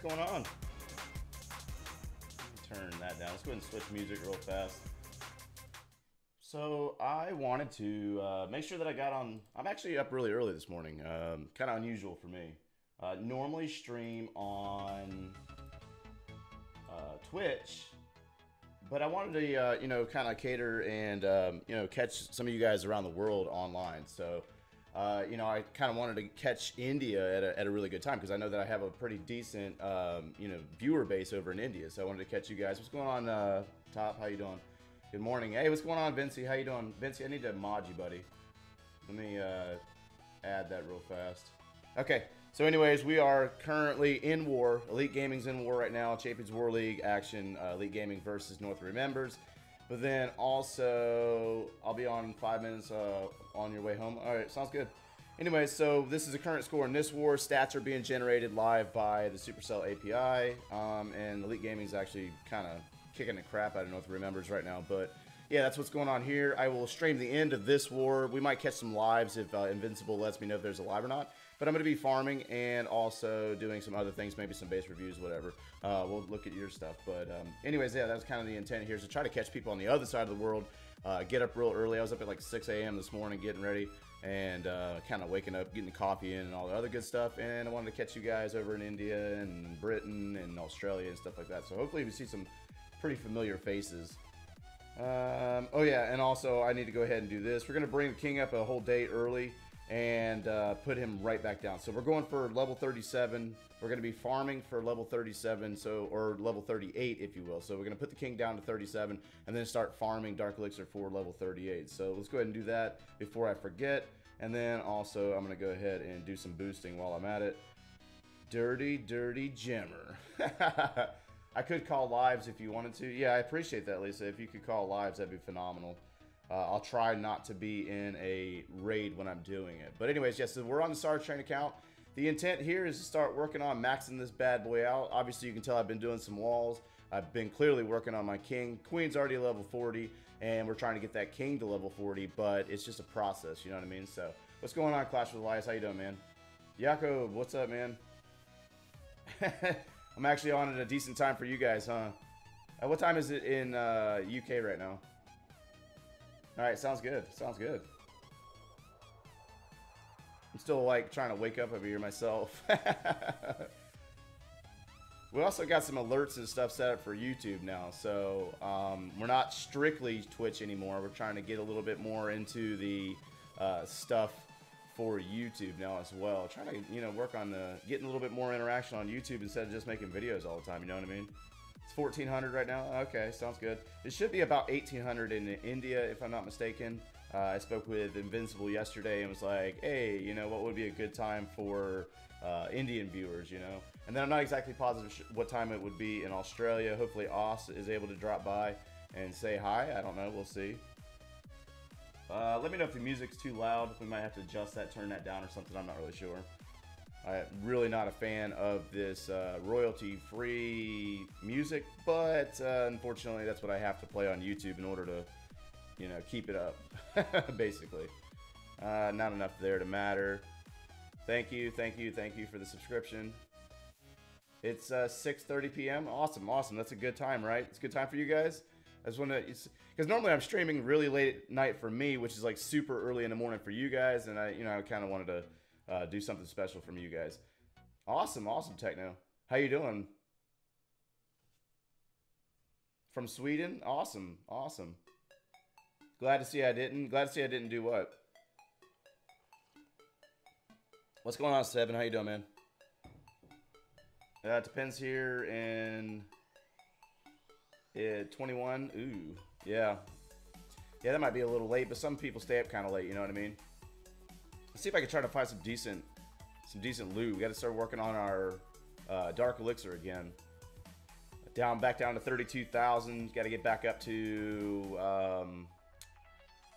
going on? Turn that down. Let's go ahead and switch music real fast. So I wanted to make sure that I got on. I'm actually up really early this morning. Kind of unusual for me. Normally stream on Twitch, but I wanted to, you know, kind of cater and, you know, catch some of you guys around the world online. So, you know, I kind of wanted to catch India at a really good time because I know that I have a pretty decent, you know, viewer base over in India. So I wanted to catch you guys. What's going on, Top? How you doing? Good morning. Hey, what's going on, Vincey? How you doing? Vincey, I need to mod you, buddy. Let me add that real fast. Okay. So anyways, we are currently in war. Elite Gaming's in war right now. Champions War League action. Elite Gaming versus North Remembers. But then also, I'll be on 5 minutes on your way home. All right, sounds good. Anyways, so this is the current score in this war. Stats are being generated live by the Supercell API. And Elite Gaming's actually kind of kicking the crap out of North Remembers right now. But yeah, that's what's going on here. I will stream the end of this war. We might catch some lives if Invincible lets me know if there's a live or not. But I'm going to be farming and also doing some other things, maybe some base reviews, whatever. We'll look at your stuff. But anyways, yeah, that's kind of the intent here is to try to catch people on the other side of the world. Get up real early. I was up at like 6 a.m. this morning getting ready and kind of waking up, getting the coffee in and all the other good stuff. And I wanted to catch you guys over in India and Britain and Australia and stuff like that. So hopefully we see some pretty familiar faces. Oh yeah, and also I need to go ahead and do this. We're going to bring the king up a whole day early and put him right back down. So we're going for level 37. We're going to be farming for level 37, or level 38, if you will. So we're going to put the king down to 37 and then start farming Dark Elixir for level 38. So let's go ahead and do that before I forget. And then also I'm going to go ahead and do some boosting while I'm at it. Dirty, dirty Gemmer. I could call lives if you wanted to. Yeah, I appreciate that, Lisa. If you could call lives, that'd be phenomenal. I'll try not to be in a raid when I'm doing it. But anyways, yes, so we're on the Star Train account. The intent here is to start working on maxing this bad boy out. Obviously, you can tell I've been doing some walls. I've been clearly working on my king. Queen's already level 40, and we're trying to get that king to level 40, but it's just a process, you know what I mean? So, what's going on, Clash with Elias? How you doing, man? Jakob, what's up, man? I'm actually on at a decent time for you guys, huh? What time is it in UK right now? Alright, sounds good. Sounds good. I'm still like trying to wake up over here myself. We also got some alerts and stuff set up for YouTube now. So we're not strictly Twitch anymore. We're trying to get a little bit more into the stuff for YouTube now as well. Trying to, you know, work on getting a little bit more interaction on YouTube instead of just making videos all the time, you know what I mean? It's 1400 right now. Okay, sounds good. It should be about 1800 in India, if I'm not mistaken. I spoke with Invincible yesterday and was like, hey, you know, what would be a good time for Indian viewers, you know? And then I'm not exactly positive what time it would be in Australia. Hopefully Oz is able to drop by and say hi. I don't know. We'll see. Let me know if the music's too loud. We might have to adjust that, turn that down or something. I'm not really sure. I'm really not a fan of this royalty-free music, but unfortunately that's what I have to play on YouTube in order to, you know, keep it up, basically. Not enough there to matter. Thank you, thank you, thank you for the subscription. It's 6:30 p.m. Awesome, awesome. That's a good time, right? It's a good time for you guys. I just want to, because normally I'm streaming really late at night for me, which is like super early in the morning for you guys, and I kind of wanted to do something special from you guys. Awesome, awesome, Techno. How you doing? From Sweden? Awesome, awesome. Glad to see I didn't do what? What's going on, Seven? How you doing, man? It depends here in 21. Ooh, yeah. Yeah, that might be a little late, but some people stay up kind of late, you know what I mean? Let's see if I can try to find some decent loot. We got to start working on our Dark Elixir again. Back down to 32,000. Got to get back up to.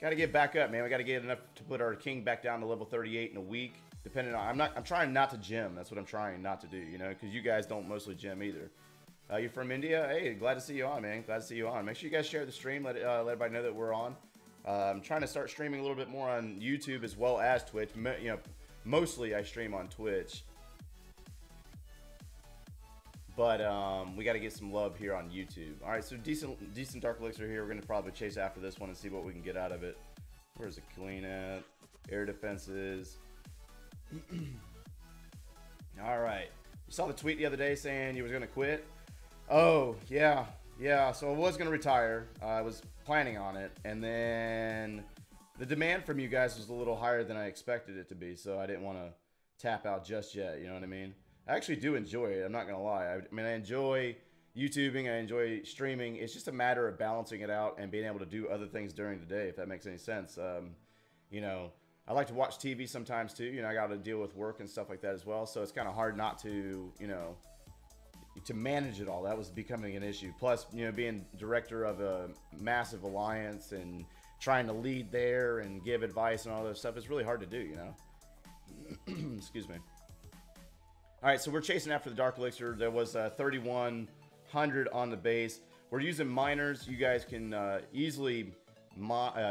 Got to get back up, man. We got to get enough to put our king back down to level 38 in a week. Depending on, I'm trying not to gym. That's what I'm trying not to do, you know, because you guys don't mostly gym either. You're from India? Hey, glad to see you on, man. Glad to see you on. Make sure you guys share the stream. Let everybody know that we're on. I'm trying to start streaming a little bit more on YouTube as well as Twitch. You know, mostly I stream on Twitch. But we got to get some love here on YouTube. All right, so decent Dark Elixir here. We're going to probably chase after this one and see what we can get out of it. Where's the queen at? Air defenses. All right. You saw the tweet the other day saying you was going to quit? Oh, yeah. Yeah, so I was going to retire. I was planning on it. And then the demand from you guys was a little higher than I expected it to be. So I didn't want to tap out just yet. You know what I mean? I actually do enjoy it. I'm not going to lie. I mean, I enjoy YouTubing. I enjoy streaming. It's just a matter of balancing it out and being able to do other things during the day, if that makes any sense. You know, I like to watch TV sometimes too. You know, I got to deal with work and stuff like that as well. So it's kind of hard not to, you know, to manage it all. That was becoming an issue. Plus, you know, being director of a massive alliance and trying to lead there and give advice and all that stuff is really hard to do, you know. Excuse me. All right, so we're chasing after the Dark Elixir. There was 3,100 on the base. We're using miners. You guys can easily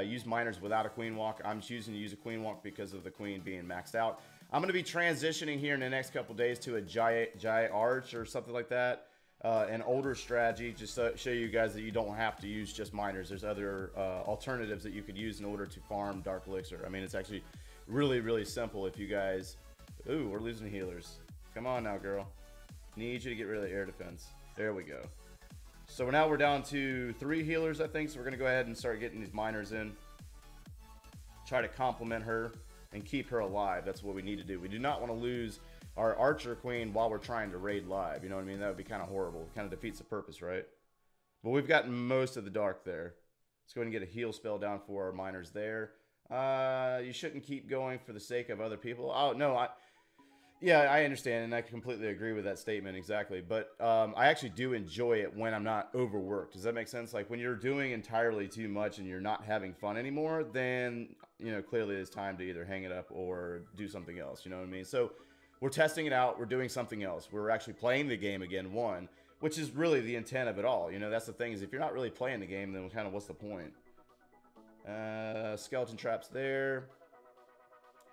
use miners without a queen walk. I'm choosing to use a queen walk because of the queen being maxed out. I'm going to be transitioning here in the next couple days to a giant arch or something like that. An older strategy, just to show you guys that you don't have to use just miners. There's other alternatives that you could use in order to farm Dark Elixir. I mean, it's actually really, really simple if you guys... Ooh, we're losing healers. Come on now, girl. Need you to get rid of the air defense. There we go. So now we're down to 3 healers, I think. So we're going to go ahead and start getting these miners in. Try to complement her and keep her alive. That's what we need to do. We do not want to lose our archer queen while we're trying to raid live. You know what I mean? That would be kind of horrible. It kind of defeats the purpose, right? But we've gotten most of the dark there. Let's go ahead and get a heal spell down for our miners there. You shouldn't keep going for the sake of other people. Oh, no, yeah, I understand, and I completely agree with that statement, exactly. But I actually do enjoy it when I'm not overworked. Does that make sense? Like, when you're doing entirely too much and you're not having fun anymore, then, you know, clearly it's time to either hang it up or do something else, you know what I mean? So we're testing it out. We're doing something else. We're actually playing the game again, which is really the intent of it all. You know, that's the thing, is if you're not really playing the game, then kind of what's the point? Skeleton traps there.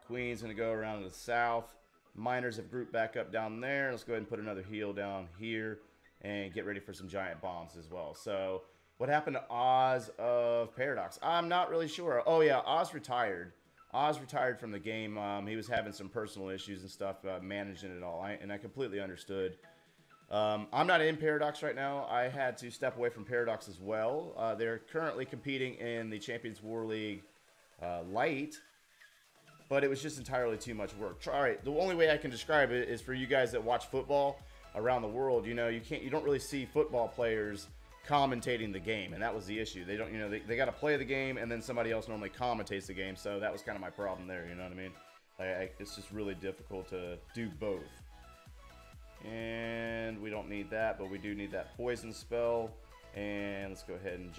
Queen's going to go around to the south. Miners have grouped back up down there. Let's go ahead and put another heal down here and get ready for some giant bombs as well. So what happened to Oz of Paradox? I'm not really sure. Oh yeah, Oz retired. Oz retired from the game. He was having some personal issues and stuff, managing it all. And I completely understood. I'm not in Paradox right now. I had to step away from Paradox as well. They're currently competing in the Champions War League Light. But it was just entirely too much work. All right, the only way I can describe it is for you guys that watch football around the world. You know, you don't really see football players commentating the game, and that was the issue. They don't, you know, they got to play the game, and then somebody else normally commentates the game. So that was kind of my problem there. You know what I mean? It's just really difficult to do both. And we don't need that, but we do need that poison spell. And let's go ahead and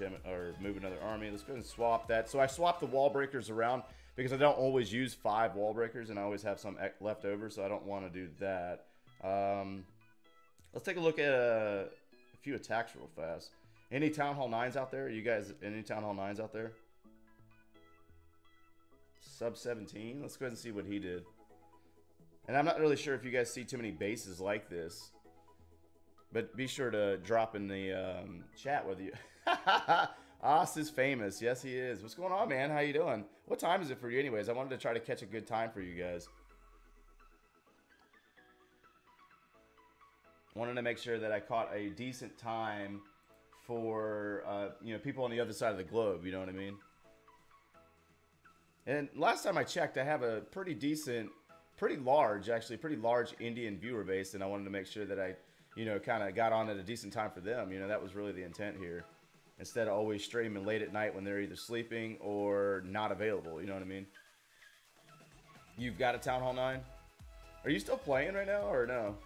move another army. Let's go ahead and swap that. So I swapped the wall breakers around, because I don't always use 5 wall breakers, and I always have some left over, so I don't want to do that. Let's take a look at a few attacks real fast. Any Town Hall 9s out there? You guys, any Town Hall 9s out there? Sub 17? Let's go ahead and see what he did. And I'm not really sure if you guys see too many bases like this. But be sure to drop in the chat whether you... Oz is famous. Yes, he is. What's going on, man? How you doing? What time is it for you anyways? I wanted to try to catch a good time for you guys. Wanted to make sure that I caught a decent time for, you know, people on the other side of the globe. You know what I mean? And last time I checked, I have a pretty decent, pretty large Indian viewer base, and I wanted to make sure that I, you know, kind of got on at a decent time for them. You know, that was really the intent here. Instead of always streaming late at night when they're either sleeping or not available. You know what I mean? You've got a Town Hall 9? Are you still playing right now or no?